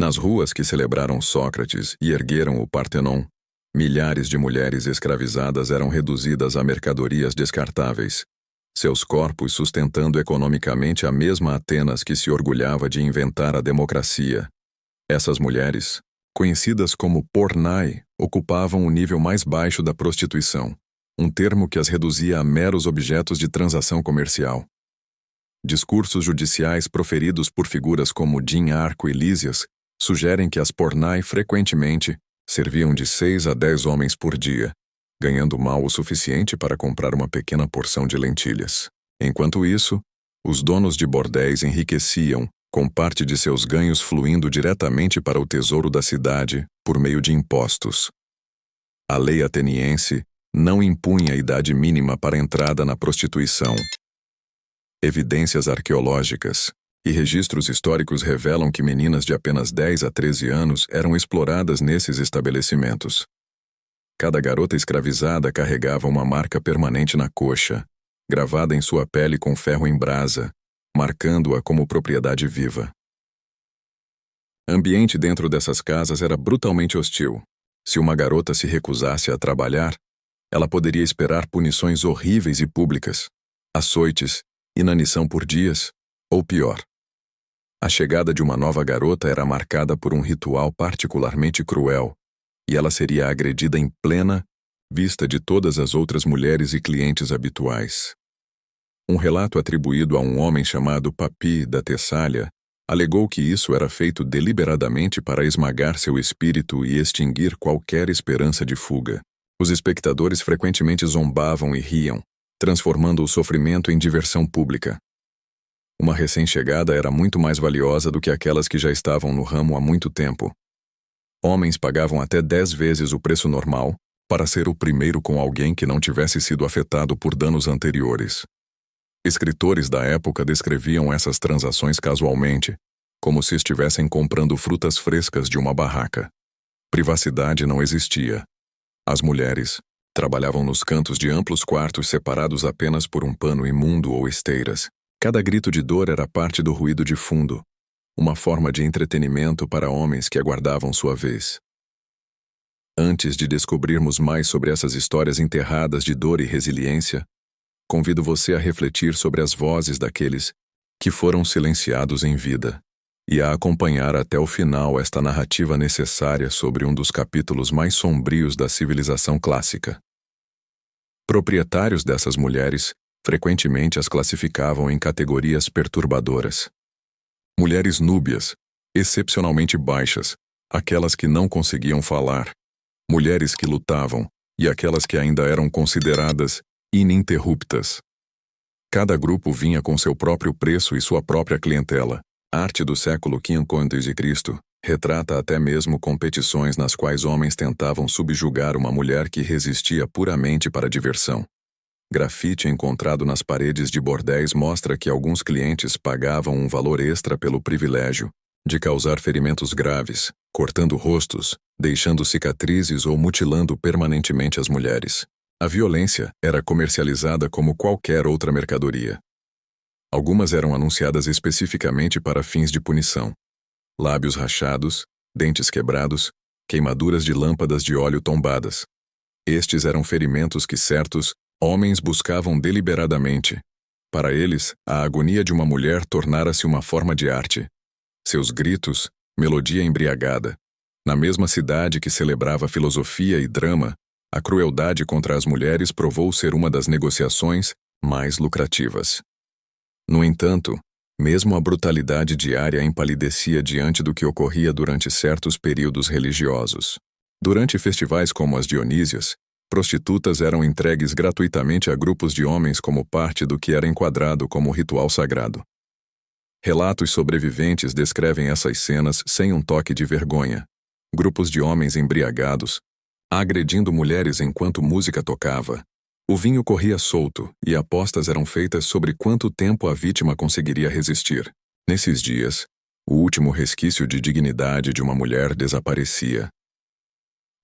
Nas ruas que celebraram Sócrates e ergueram o Partenon, milhares de mulheres escravizadas eram reduzidas a mercadorias descartáveis, seus corpos sustentando economicamente a mesma Atenas que se orgulhava de inventar a democracia. Essas mulheres, conhecidas como pornai, ocupavam o nível mais baixo da prostituição, um termo que as reduzia a meros objetos de transação comercial. Discursos judiciais proferidos por figuras como Jim Arco e Lísias sugerem que as pornai frequentemente serviam de 6 a 10 homens por dia, ganhando mal o suficiente para comprar uma pequena porção de lentilhas. Enquanto isso, os donos de bordéis enriqueciam, com parte de seus ganhos fluindo diretamente para o tesouro da cidade por meio de impostos. A lei ateniense não impunha a idade mínima para a entrada na prostituição. Evidências arqueológicas e registros históricos revelam que meninas de apenas 10 a 13 anos eram exploradas nesses estabelecimentos. Cada garota escravizada carregava uma marca permanente na coxa, gravada em sua pele com ferro em brasa, marcando-a como propriedade viva. O ambiente dentro dessas casas era brutalmente hostil. Se uma garota se recusasse a trabalhar, ela poderia esperar punições horríveis e públicas, açoites, inanição por dias, ou pior. A chegada de uma nova garota era marcada por um ritual particularmente cruel, e ela seria agredida em plena vista de todas as outras mulheres e clientes habituais. Um relato atribuído a um homem chamado Papi da Tessália alegou que isso era feito deliberadamente para esmagar seu espírito e extinguir qualquer esperança de fuga. Os espectadores frequentemente zombavam e riam, transformando o sofrimento em diversão pública. Uma recém-chegada era muito mais valiosa do que aquelas que já estavam no ramo há muito tempo. Homens pagavam até 10 vezes o preço normal para ser o primeiro com alguém que não tivesse sido afetado por danos anteriores. Escritores da época descreviam essas transações casualmente, como se estivessem comprando frutas frescas de uma barraca. Privacidade não existia. As mulheres trabalhavam nos cantos de amplos quartos separados apenas por um pano imundo ou esteiras. Cada grito de dor era parte do ruído de fundo, uma forma de entretenimento para homens que aguardavam sua vez. Antes de descobrirmos mais sobre essas histórias enterradas de dor e resiliência, convido você a refletir sobre as vozes daqueles que foram silenciados em vida e a acompanhar até o final esta narrativa necessária sobre um dos capítulos mais sombrios da civilização clássica. Proprietários dessas mulheres frequentemente as classificavam em categorias perturbadoras. Mulheres núbias, excepcionalmente baixas, aquelas que não conseguiam falar, mulheres que lutavam e aquelas que ainda eram consideradas ininterruptas. Cada grupo vinha com seu próprio preço e sua própria clientela. A arte do século V a.C. retrata até mesmo competições nas quais homens tentavam subjugar uma mulher que resistia puramente para diversão. Grafite encontrado nas paredes de bordéis mostra que alguns clientes pagavam um valor extra pelo privilégio de causar ferimentos graves, cortando rostos, deixando cicatrizes ou mutilando permanentemente as mulheres. A violência era comercializada como qualquer outra mercadoria. Algumas eram anunciadas especificamente para fins de punição. Lábios rachados, dentes quebrados, queimaduras de lâmpadas de óleo tombadas. Estes eram ferimentos que certos homens buscavam deliberadamente. Para eles, a agonia de uma mulher tornara-se uma forma de arte. Seus gritos, melodia embriagada. Na mesma cidade que celebrava filosofia e drama, a crueldade contra as mulheres provou ser uma das negociações mais lucrativas. No entanto, mesmo a brutalidade diária empalidecia diante do que ocorria durante certos períodos religiosos. Durante festivais como as Dionísias, prostitutas eram entregues gratuitamente a grupos de homens como parte do que era enquadrado como ritual sagrado. Relatos sobreviventes descrevem essas cenas sem um toque de vergonha. Grupos de homens embriagados, agredindo mulheres enquanto música tocava. O vinho corria solto e apostas eram feitas sobre quanto tempo a vítima conseguiria resistir. Nesses dias, o último resquício de dignidade de uma mulher desaparecia.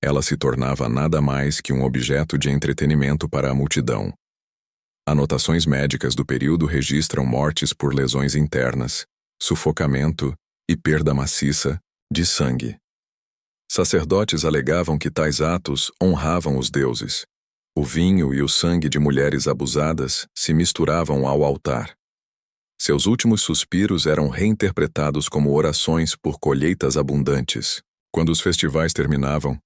Ela se tornava nada mais que um objeto de entretenimento para a multidão. Anotações médicas do período registram mortes por lesões internas, sufocamento e perda maciça, de sangue. Sacerdotes alegavam que tais atos honravam os deuses. O vinho e o sangue de mulheres abusadas se misturavam ao altar. Seus últimos suspiros eram reinterpretados como orações por colheitas abundantes. Quando os festivais terminavam,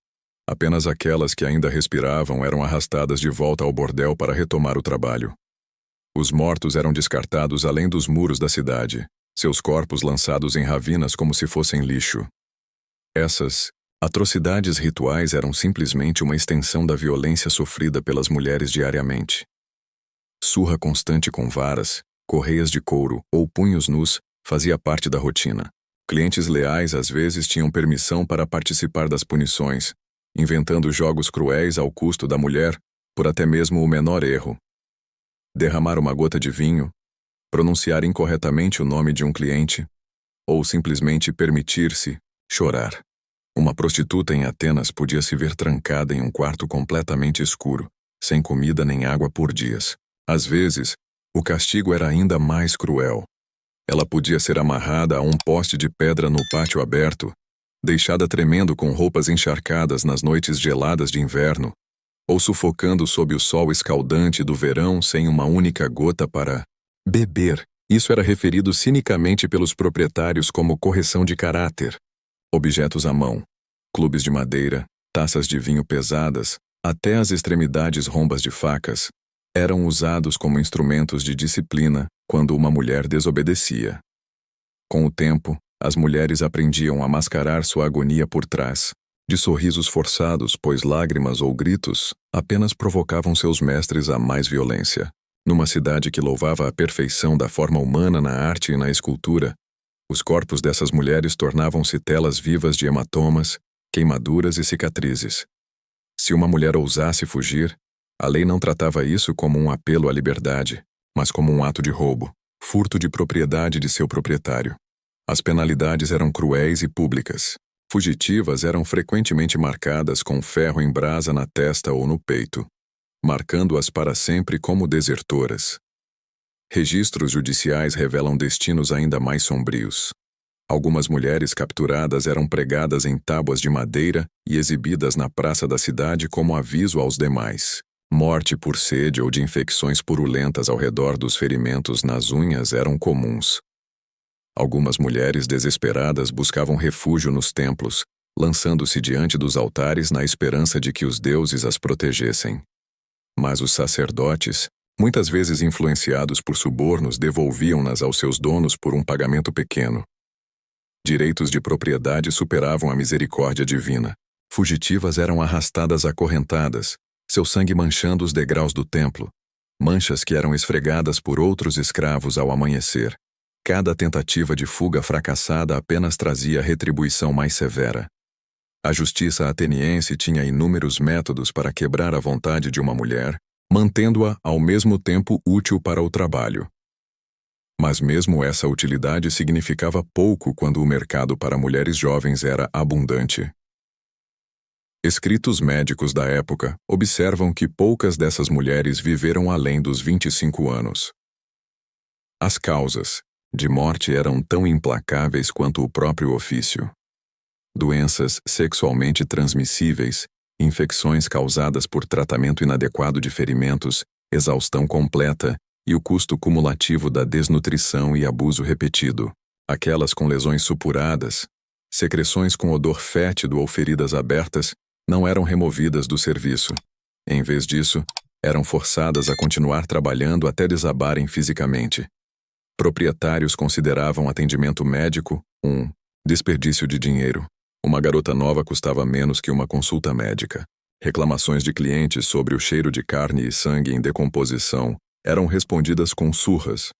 apenas aquelas que ainda respiravam eram arrastadas de volta ao bordel para retomar o trabalho. Os mortos eram descartados além dos muros da cidade, seus corpos lançados em ravinas como se fossem lixo. Essas atrocidades rituais eram simplesmente uma extensão da violência sofrida pelas mulheres diariamente. Surra constante com varas, correias de couro ou punhos nus fazia parte da rotina. Clientes leais às vezes tinham permissão para participar das punições, inventando jogos cruéis ao custo da mulher por até mesmo o menor erro. Derramar uma gota de vinho, pronunciar incorretamente o nome de um cliente, ou simplesmente permitir-se chorar. Uma prostituta em Atenas podia se ver trancada em um quarto completamente escuro, sem comida nem água por dias. Às vezes, o castigo era ainda mais cruel. Ela podia ser amarrada a um poste de pedra no pátio aberto, deixada tremendo com roupas encharcadas nas noites geladas de inverno, ou sufocando sob o sol escaldante do verão sem uma única gota para beber. Isso era referido cinicamente pelos proprietários como correção de caráter. Objetos à mão, clubes de madeira, taças de vinho pesadas, até as extremidades rombas de facas, eram usados como instrumentos de disciplina quando uma mulher desobedecia. Com o tempo, as mulheres aprendiam a mascarar sua agonia por trás de sorrisos forçados, pois lágrimas ou gritos apenas provocavam seus mestres a mais violência. Numa cidade que louvava a perfeição da forma humana na arte e na escultura, os corpos dessas mulheres tornavam-se telas vivas de hematomas, queimaduras e cicatrizes. Se uma mulher ousasse fugir, a lei não tratava isso como um apelo à liberdade, mas como um ato de roubo, furto de propriedade de seu proprietário. As penalidades eram cruéis e públicas. Fugitivas eram frequentemente marcadas com ferro em brasa na testa ou no peito, marcando-as para sempre como desertoras. Registros judiciais revelam destinos ainda mais sombrios. Algumas mulheres capturadas eram pregadas em tábuas de madeira e exibidas na praça da cidade como aviso aos demais. Morte por sede ou de infecções purulentas ao redor dos ferimentos nas unhas eram comuns. Algumas mulheres desesperadas buscavam refúgio nos templos, lançando-se diante dos altares na esperança de que os deuses as protegessem. Mas os sacerdotes, muitas vezes influenciados por subornos, devolviam-nas aos seus donos por um pagamento pequeno. Direitos de propriedade superavam a misericórdia divina. Fugitivas eram arrastadas acorrentadas, seu sangue manchando os degraus do templo, manchas que eram esfregadas por outros escravos ao amanhecer. Cada tentativa de fuga fracassada apenas trazia retribuição mais severa. A justiça ateniense tinha inúmeros métodos para quebrar a vontade de uma mulher, mantendo-a ao mesmo tempo útil para o trabalho. Mas mesmo essa utilidade significava pouco quando o mercado para mulheres jovens era abundante. Escritos médicos da época observam que poucas dessas mulheres viveram além dos 25 anos. As causas de morte eram tão implacáveis quanto o próprio ofício. Doenças sexualmente transmissíveis, infecções causadas por tratamento inadequado de ferimentos, exaustão completa e o custo cumulativo da desnutrição e abuso repetido. Aquelas com lesões supuradas, secreções com odor fétido ou feridas abertas não eram removidas do serviço. Em vez disso, eram forçadas a continuar trabalhando até desabarem fisicamente. Proprietários consideravam atendimento médico um desperdício de dinheiro. Uma garota nova custava menos que uma consulta médica. Reclamações de clientes sobre o cheiro de carne e sangue em decomposição eram respondidas com surras,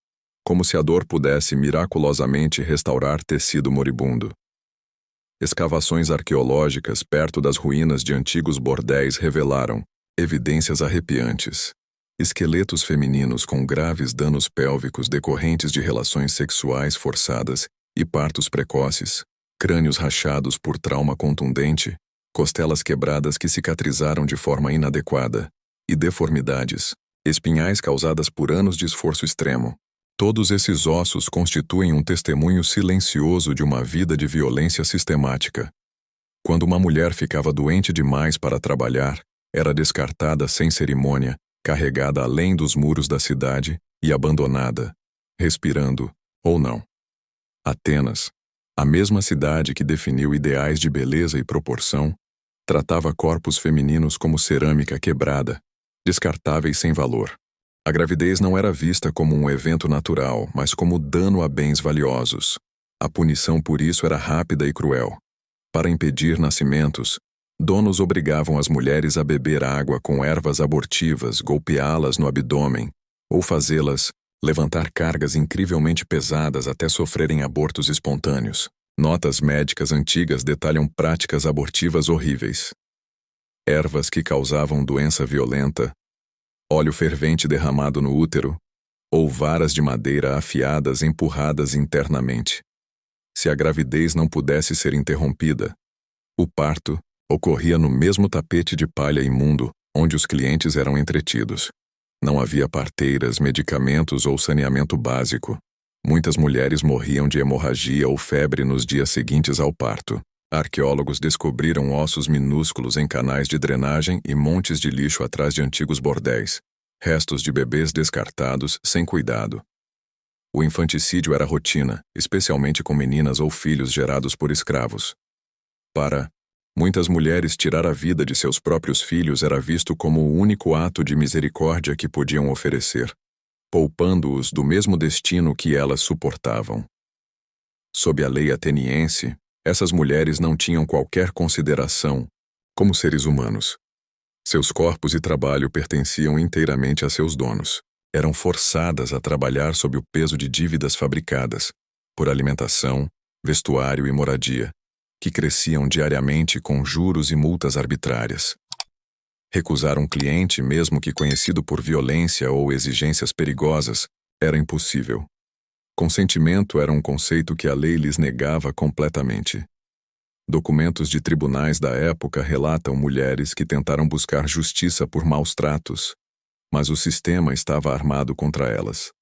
como se a dor pudesse miraculosamente restaurar tecido moribundo. Escavações arqueológicas perto das ruínas de antigos bordéis revelaram evidências arrepiantes. Esqueletos femininos com graves danos pélvicos decorrentes de relações sexuais forçadas e partos precoces, crânios rachados por trauma contundente, costelas quebradas que cicatrizaram de forma inadequada, e deformidades, espinhais causadas por anos de esforço extremo. Todos esses ossos constituem um testemunho silencioso de uma vida de violência sistemática. Quando uma mulher ficava doente demais para trabalhar, era descartada sem cerimônia, carregada além dos muros da cidade e abandonada, respirando ou não. Atenas, a mesma cidade que definiu ideais de beleza e proporção, tratava corpos femininos como cerâmica quebrada, descartáveis sem valor. A gravidez não era vista como um evento natural, mas como dano a bens valiosos. A punição por isso era rápida e cruel. Para impedir nascimentos, donos obrigavam as mulheres a beber água com ervas abortivas, golpeá-las no abdômen, ou fazê-las levantar cargas incrivelmente pesadas até sofrerem abortos espontâneos. Notas médicas antigas detalham práticas abortivas horríveis. Ervas que causavam doença violenta, óleo fervente derramado no útero, ou varas de madeira afiadas empurradas internamente. Se a gravidez não pudesse ser interrompida, o parto ocorria no mesmo tapete de palha imundo onde os clientes eram entretidos. Não havia parteiras, medicamentos ou saneamento básico. Muitas mulheres morriam de hemorragia ou febre nos dias seguintes ao parto. Arqueólogos descobriram ossos minúsculos em canais de drenagem e montes de lixo atrás de antigos bordéis. Restos de bebês descartados sem cuidado. O infanticídio era rotina, especialmente com meninas ou filhos gerados por escravos. Para muitas mulheres, tirar a vida de seus próprios filhos era visto como o único ato de misericórdia que podiam oferecer, poupando-os do mesmo destino que elas suportavam. Sob a lei ateniense, essas mulheres não tinham qualquer consideração como seres humanos. Seus corpos e trabalho pertenciam inteiramente a seus donos. Eram forçadas a trabalhar sob o peso de dívidas fabricadas, por alimentação, vestuário e moradia, que cresciam diariamente com juros e multas arbitrárias. Recusar um cliente, mesmo que conhecido por violência ou exigências perigosas, era impossível. Consentimento era um conceito que a lei lhes negava completamente. Documentos de tribunais da época relatam mulheres que tentaram buscar justiça por maus tratos, mas o sistema estava armado contra elas.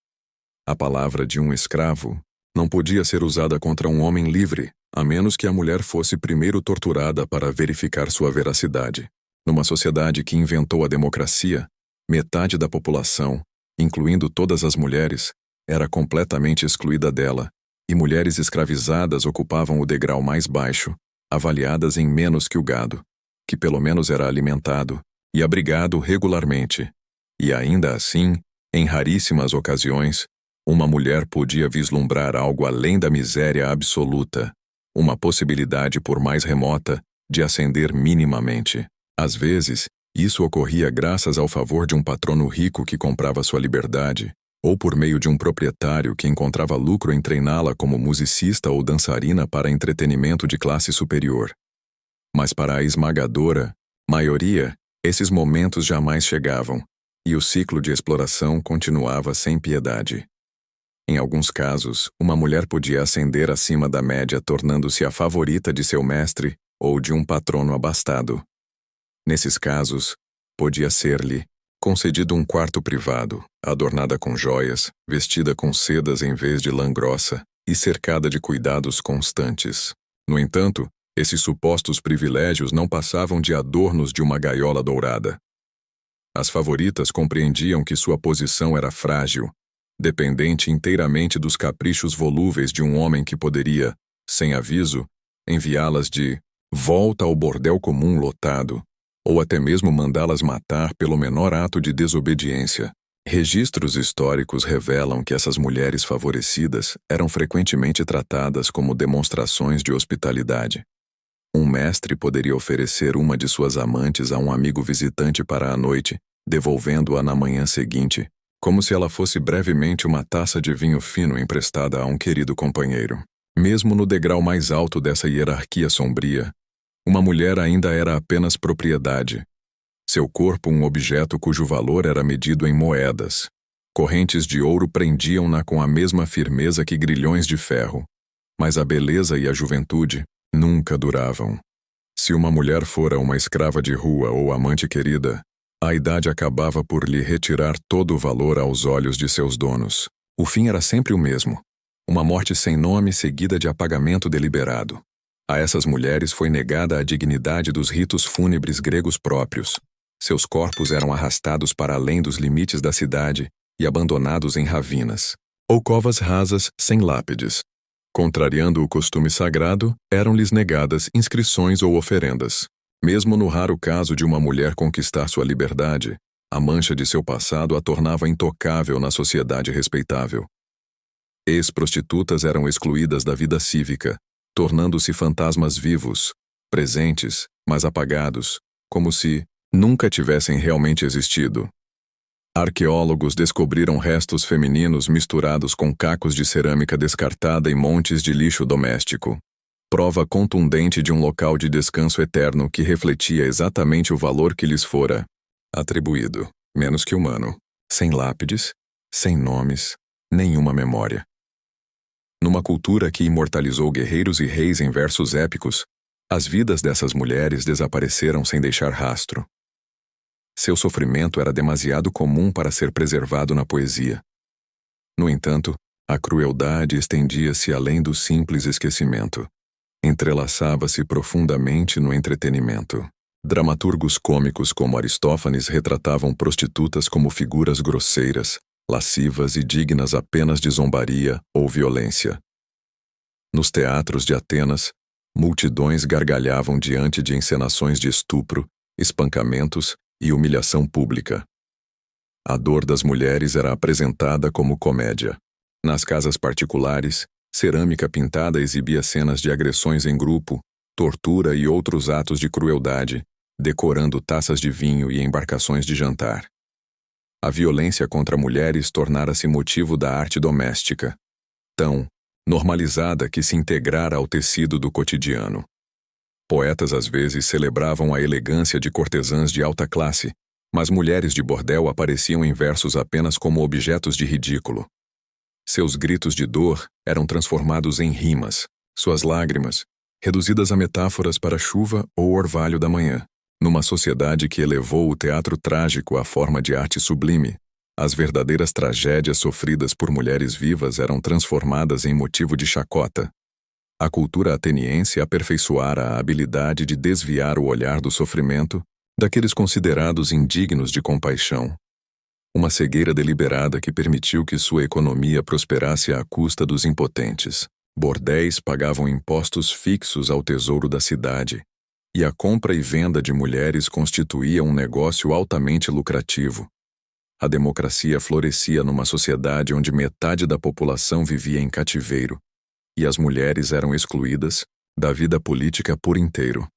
A palavra de um escravo não podia ser usada contra um homem livre, a menos que a mulher fosse primeiro torturada para verificar sua veracidade. Numa sociedade que inventou a democracia, metade da população, incluindo todas as mulheres, era completamente excluída dela, e mulheres escravizadas ocupavam o degrau mais baixo, avaliadas em menos que o gado, que pelo menos era alimentado e abrigado regularmente. E ainda assim, em raríssimas ocasiões, uma mulher podia vislumbrar algo além da miséria absoluta, uma possibilidade por mais remota de ascender minimamente. Às vezes, isso ocorria graças ao favor de um patrono rico que comprava sua liberdade, ou por meio de um proprietário que encontrava lucro em treiná-la como musicista ou dançarina para entretenimento de classe superior. Mas para a esmagadora maioria, esses momentos jamais chegavam, e o ciclo de exploração continuava sem piedade. Em alguns casos, uma mulher podia ascender acima da média tornando-se a favorita de seu mestre ou de um patrono abastado. Nesses casos, podia ser-lhe concedido um quarto privado, adornada com joias, vestida com sedas em vez de lã grossa e cercada de cuidados constantes. No entanto, esses supostos privilégios não passavam de adornos de uma gaiola dourada. As favoritas compreendiam que sua posição era frágil, dependente inteiramente dos caprichos volúveis de um homem que poderia, sem aviso, enviá-las de volta ao bordel comum lotado, ou até mesmo mandá-las matar pelo menor ato de desobediência. Registros históricos revelam que essas mulheres favorecidas eram frequentemente tratadas como demonstrações de hospitalidade. Um mestre poderia oferecer uma de suas amantes a um amigo visitante para a noite, devolvendo-a na manhã seguinte, como se ela fosse brevemente uma taça de vinho fino emprestada a um querido companheiro. Mesmo no degrau mais alto dessa hierarquia sombria, uma mulher ainda era apenas propriedade. Seu corpo um objeto cujo valor era medido em moedas. Correntes de ouro prendiam-na com a mesma firmeza que grilhões de ferro, mas a beleza e a juventude nunca duravam. Se uma mulher fora uma escrava de rua ou amante querida, a idade acabava por lhe retirar todo o valor aos olhos de seus donos. O fim era sempre o mesmo: uma morte sem nome seguida de apagamento deliberado. A essas mulheres foi negada a dignidade dos ritos fúnebres gregos próprios. Seus corpos eram arrastados para além dos limites da cidade e abandonados em ravinas, ou covas rasas sem lápides. Contrariando o costume sagrado, eram-lhes negadas inscrições ou oferendas. Mesmo no raro caso de uma mulher conquistar sua liberdade, a mancha de seu passado a tornava intocável na sociedade respeitável. Ex-prostitutas eram excluídas da vida cívica, tornando-se fantasmas vivos, presentes, mas apagados, como se nunca tivessem realmente existido. Arqueólogos descobriram restos femininos misturados com cacos de cerâmica descartada e montes de lixo doméstico. Prova contundente de um local de descanso eterno que refletia exatamente o valor que lhes fora atribuído, menos que humano, sem lápides, sem nomes, nenhuma memória. Numa cultura que imortalizou guerreiros e reis em versos épicos, as vidas dessas mulheres desapareceram sem deixar rastro. Seu sofrimento era demasiado comum para ser preservado na poesia. No entanto, a crueldade estendia-se além do simples esquecimento. Entrelaçava-se profundamente no entretenimento. Dramaturgos cômicos como Aristófanes retratavam prostitutas como figuras grosseiras, lascivas e dignas apenas de zombaria ou violência. Nos teatros de Atenas, multidões gargalhavam diante de encenações de estupro, espancamentos e humilhação pública. A dor das mulheres era apresentada como comédia. Nas casas particulares, cerâmica pintada exibia cenas de agressões em grupo, tortura e outros atos de crueldade, decorando taças de vinho e embarcações de jantar. A violência contra mulheres tornara-se motivo da arte doméstica, tão normalizada que se integrara ao tecido do cotidiano. Poetas às vezes celebravam a elegância de cortesãs de alta classe, mas mulheres de bordel apareciam em versos apenas como objetos de ridículo. Seus gritos de dor eram transformados em rimas, suas lágrimas, reduzidas a metáforas para chuva ou orvalho da manhã. Numa sociedade que elevou o teatro trágico à forma de arte sublime, as verdadeiras tragédias sofridas por mulheres vivas eram transformadas em motivo de chacota. A cultura ateniense aperfeiçoara a habilidade de desviar o olhar do sofrimento daqueles considerados indignos de compaixão. Uma cegueira deliberada que permitiu que sua economia prosperasse à custa dos impotentes. Bordéis pagavam impostos fixos ao tesouro da cidade, e a compra e venda de mulheres constituía um negócio altamente lucrativo. A democracia florescia numa sociedade onde metade da população vivia em cativeiro, e as mulheres eram excluídas da vida política por inteiro.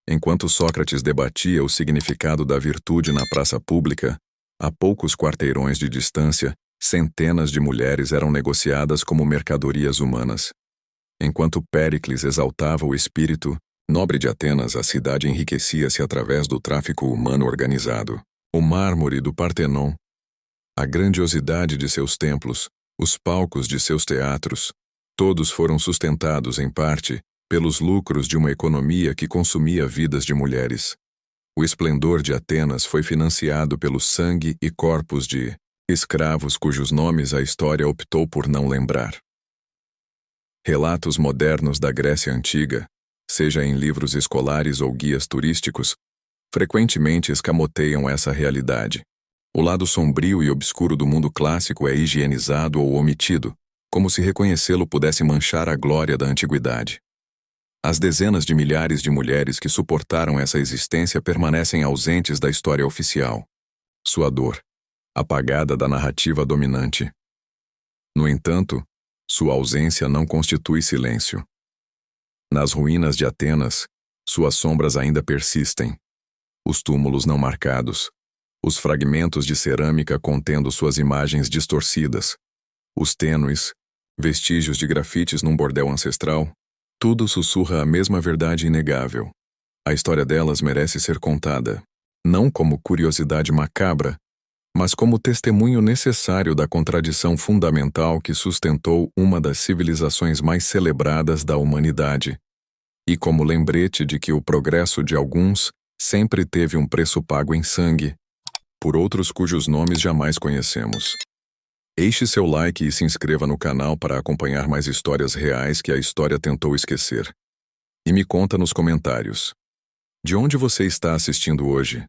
Enquanto Sócrates debatia o significado da virtude na praça pública, a poucos quarteirões de distância, centenas de mulheres eram negociadas como mercadorias humanas. Enquanto Péricles exaltava o espírito nobre de Atenas, a cidade enriquecia-se através do tráfico humano organizado. O mármore do Partenon, a grandiosidade de seus templos, os palcos de seus teatros, todos foram sustentados, em parte, pelos lucros de uma economia que consumia vidas de mulheres. O esplendor de Atenas foi financiado pelo sangue e corpos de escravos cujos nomes a história optou por não lembrar. Relatos modernos da Grécia Antiga, seja em livros escolares ou guias turísticos, frequentemente escamoteiam essa realidade. O lado sombrio e obscuro do mundo clássico é higienizado ou omitido, como se reconhecê-lo pudesse manchar a glória da antiguidade. As dezenas de milhares de mulheres que suportaram essa existência permanecem ausentes da história oficial. Sua dor, apagada da narrativa dominante. No entanto, sua ausência não constitui silêncio. Nas ruínas de Atenas, suas sombras ainda persistem. Os túmulos não marcados, os fragmentos de cerâmica contendo suas imagens distorcidas, os tênues, vestígios de grafites num bordel ancestral, tudo sussurra a mesma verdade inegável. A história delas merece ser contada, não como curiosidade macabra, mas como testemunho necessário da contradição fundamental que sustentou uma das civilizações mais celebradas da humanidade, e como lembrete de que o progresso de alguns sempre teve um preço pago em sangue, por outros cujos nomes jamais conhecemos. Deixe seu like e se inscreva no canal para acompanhar mais histórias reais que a história tentou esquecer. E me conta nos comentários. De onde você está assistindo hoje?